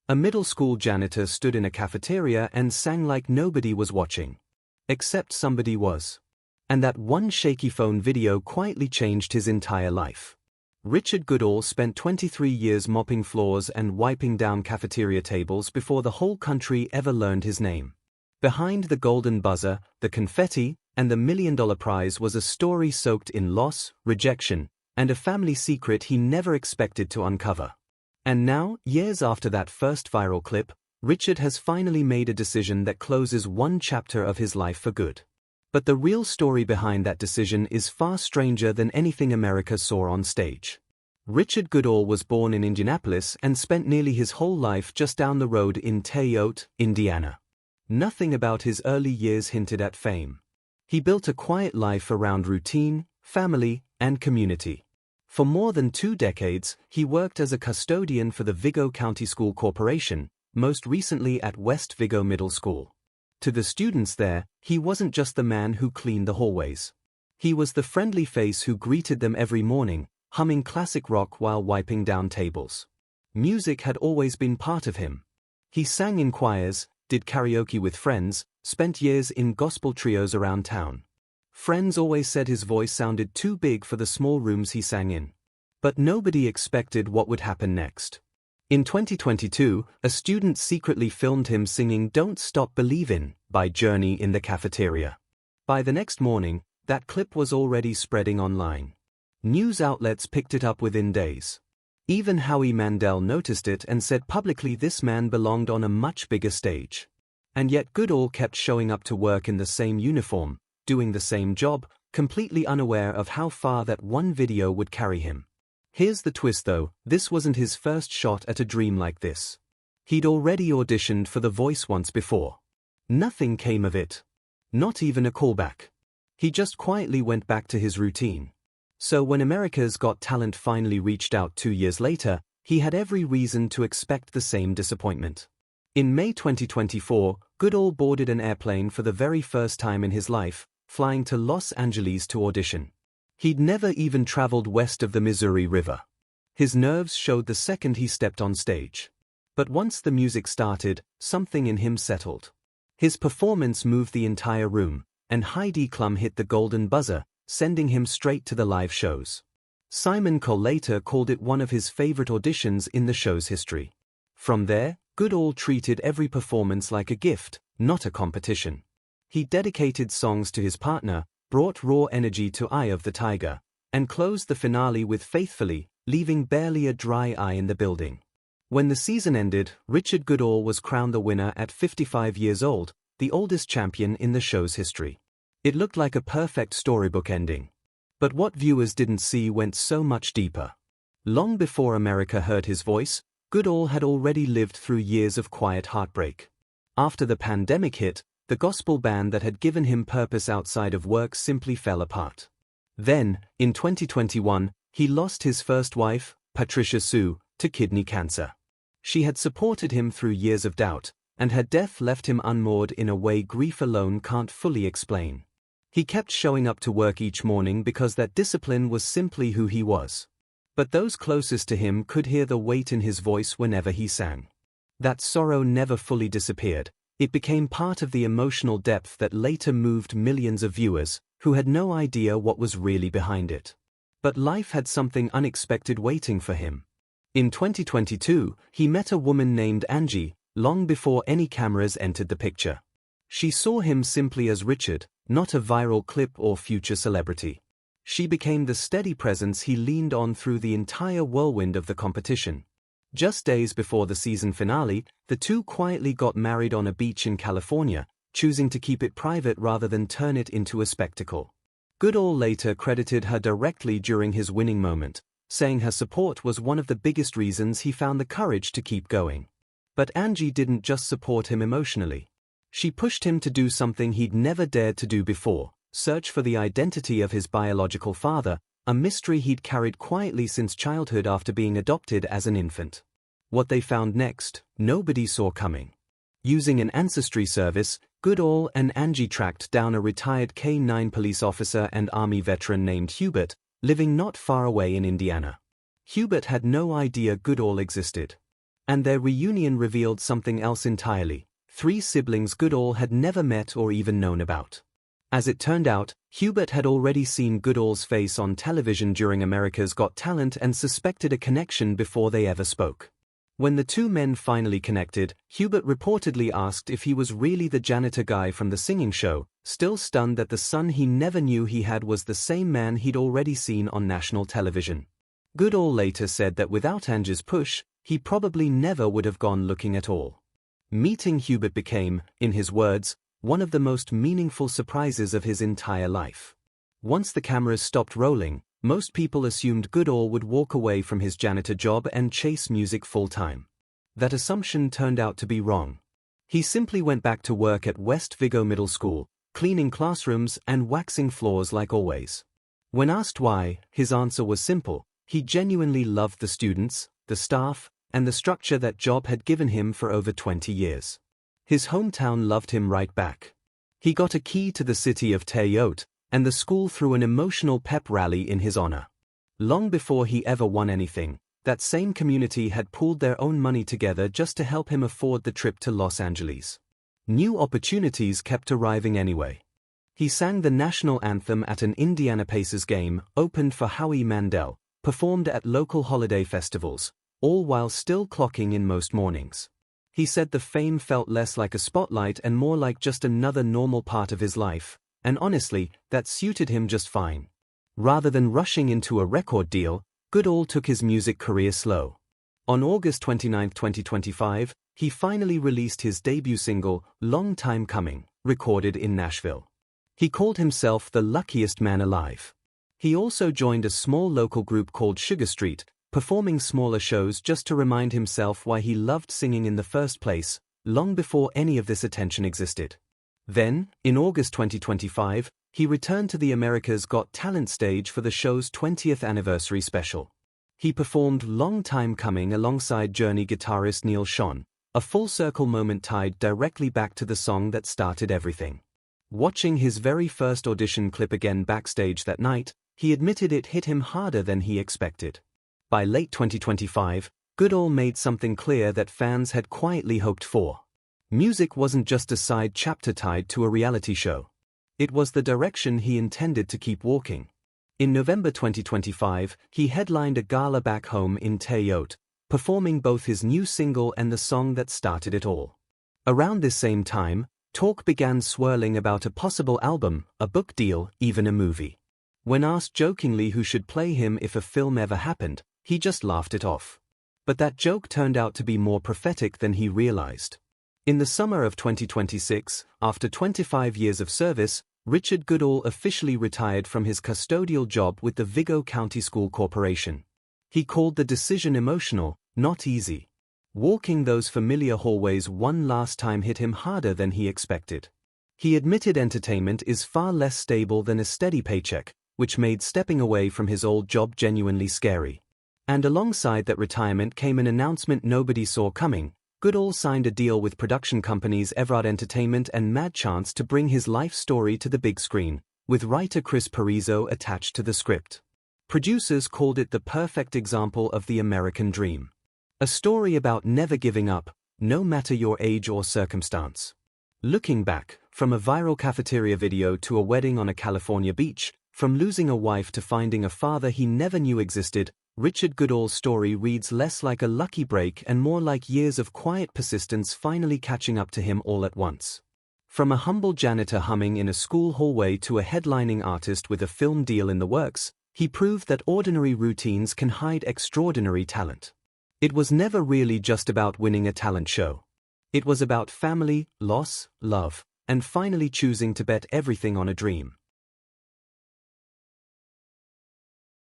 A middle school janitor stood in a cafeteria and sang like nobody was watching. Except somebody was. And that one shaky phone video quietly changed his entire life. Richard Goodall spent 23 years mopping floors and wiping down cafeteria tables before the whole country ever learned his name. Behind the golden buzzer, the confetti, and the $1 million prize was a story soaked in loss, rejection, and a family secret he never expected to uncover. And now, years after that first viral clip, Richard has finally made a decision that closes one chapter of his life for good. But the real story behind that decision is far stranger than anything America saw on stage. Richard Goodall was born in Indianapolis and spent nearly his whole life just down the road in Toyota, Indiana. Nothing about his early years hinted at fame. He built a quiet life around routine, family, and community. For more than 2 decades, he worked as a custodian for the Vigo County School Corporation, most recently at West Vigo Middle School. To the students there, he wasn't just the man who cleaned the hallways. He was the friendly face who greeted them every morning, humming classic rock while wiping down tables. Music had always been part of him. He sang in choirs, did karaoke with friends, spent years in gospel trios around town. Friends always said his voice sounded too big for the small rooms he sang in. But nobody expected what would happen next. In 2022, a student secretly filmed him singing "Don't Stop Believin'" by Journey in the cafeteria. By the next morning, that clip was already spreading online. News outlets picked it up within days. Even Howie Mandel noticed it and said publicly this man belonged on a much bigger stage. And yet Goodall kept showing up to work in the same uniform, doing the same job, completely unaware of how far that one video would carry him. Here's the twist though, this wasn't his first shot at a dream like this. He'd already auditioned for The Voice once before. Nothing came of it. Not even a callback. He just quietly went back to his routine. So when America's Got Talent finally reached out 2 years later, he had every reason to expect the same disappointment. In May 2024, Goodall boarded an airplane for the very first time in his life, flying to Los Angeles to audition. He'd never even traveled west of the Missouri River. His nerves showed the second he stepped on stage. But once the music started, something in him settled. His performance moved the entire room, and Heidi Klum hit the golden buzzer, sending him straight to the live shows. Simon Cowell later called it one of his favorite auditions in the show's history. From there, Goodall treated every performance like a gift, not a competition. He dedicated songs to his partner, brought raw energy to Eye of the Tiger, and closed the finale with Faithfully, leaving barely a dry eye in the building. When the season ended, Richard Goodall was crowned the winner at 55 years old, the oldest champion in the show's history. It looked like a perfect storybook ending. But what viewers didn't see went so much deeper. Long before America heard his voice, Goodall had already lived through years of quiet heartbreak. After the pandemic hit, the gospel band that had given him purpose outside of work simply fell apart. Then, in 2021, he lost his first wife, Patricia Sue, to kidney cancer. She had supported him through years of doubt, and her death left him unmoored in a way grief alone can't fully explain. He kept showing up to work each morning because that discipline was simply who he was. But those closest to him could hear the weight in his voice whenever he sang. That sorrow never fully disappeared. It became part of the emotional depth that later moved millions of viewers, who had no idea what was really behind it. But life had something unexpected waiting for him. In 2022, he met a woman named Angie, long before any cameras entered the picture. She saw him simply as Richard, not a viral clip or future celebrity. She became the steady presence he leaned on through the entire whirlwind of the competition. Just days before the season finale, the two quietly got married on a beach in California, choosing to keep it private rather than turn it into a spectacle. Goodall later credited her directly during his winning moment, saying her support was one of the biggest reasons he found the courage to keep going. But Angie didn't just support him emotionally. She pushed him to do something he'd never dared to do before, search for the identity of his biological father, a mystery he'd carried quietly since childhood after being adopted as an infant. What they found next, nobody saw coming. Using an ancestry service, Goodall and Angie tracked down a retired K-9 police officer and Army veteran named Hubert, living not far away in Indiana. Hubert had no idea Goodall existed. And their reunion revealed something else entirely: 3 siblings Goodall had never met or even known about. As it turned out, Hubert had already seen Goodall's face on television during America's Got Talent and suspected a connection before they ever spoke. When the 2 men finally connected, Hubert reportedly asked if he was really the janitor guy from the singing show, still stunned that the son he never knew he had was the same man he'd already seen on national television. Goodall later said that without Angie's push, he probably never would have gone looking at all. Meeting Hubert became, in his words, one of the most meaningful surprises of his entire life. Once the cameras stopped rolling, most people assumed Goodall would walk away from his janitor job and chase music full-time. That assumption turned out to be wrong. He simply went back to work at West Vigo Middle School, cleaning classrooms and waxing floors like always. When asked why, his answer was simple: he genuinely loved the students, the staff, and the structure that job had given him for over 20 years. His hometown loved him right back. He got a key to the city of Teyote, and the school threw an emotional pep rally in his honor. Long before he ever won anything, that same community had pooled their own money together just to help him afford the trip to Los Angeles. New opportunities kept arriving anyway. He sang the national anthem at an Indiana Pacers game, opened for Howie Mandel, performed at local holiday festivals, all while still clocking in most mornings. He said the fame felt less like a spotlight and more like just another normal part of his life, and honestly, that suited him just fine. Rather than rushing into a record deal, Goodall took his music career slow. On August 29, 2025, he finally released his debut single, Long Time Coming, recorded in Nashville. He called himself the luckiest man alive. He also joined a small local group called Sugar Street, performing smaller shows just to remind himself why he loved singing in the first place, long before any of this attention existed. Then, in August 2025, he returned to the America's Got Talent stage for the show's 20th anniversary special. He performed Long Time Coming alongside Journey guitarist Neil Schon, a full-circle moment tied directly back to the song that started everything. Watching his very first audition clip again backstage that night, he admitted it hit him harder than he expected. By late 2025, Goodall made something clear that fans had quietly hoped for. Music wasn't just a side chapter tied to a reality show. It was the direction he intended to keep walking. In November 2025, he headlined a gala back home in Teyote, performing both his new single and the song that started it all. Around this same time, talk began swirling about a possible album, a book deal, even a movie. When asked jokingly who should play him if a film ever happened, he just laughed it off. But that joke turned out to be more prophetic than he realized. In the summer of 2026, after 25 years of service, Richard Goodall officially retired from his custodial job with the Vigo County School Corporation. He called the decision emotional, not easy. Walking those familiar hallways one last time hit him harder than he expected. He admitted entertainment is far less stable than a steady paycheck, which made stepping away from his old job genuinely scary. And alongside that retirement came an announcement nobody saw coming. Goodall signed a deal with production companies Everard Entertainment and Mad Chance to bring his life story to the big screen, with writer Chris Parizo attached to the script. Producers called it the perfect example of the American dream. A story about never giving up, no matter your age or circumstance. Looking back, from a viral cafeteria video to a wedding on a California beach, from losing a wife to finding a father he never knew existed, Richard Goodall's story reads less like a lucky break and more like years of quiet persistence finally catching up to him all at once. From a humble janitor humming in a school hallway to a headlining artist with a film deal in the works, he proved that ordinary routines can hide extraordinary talent. It was never really just about winning a talent show. It was about family, loss, love, and finally choosing to bet everything on a dream.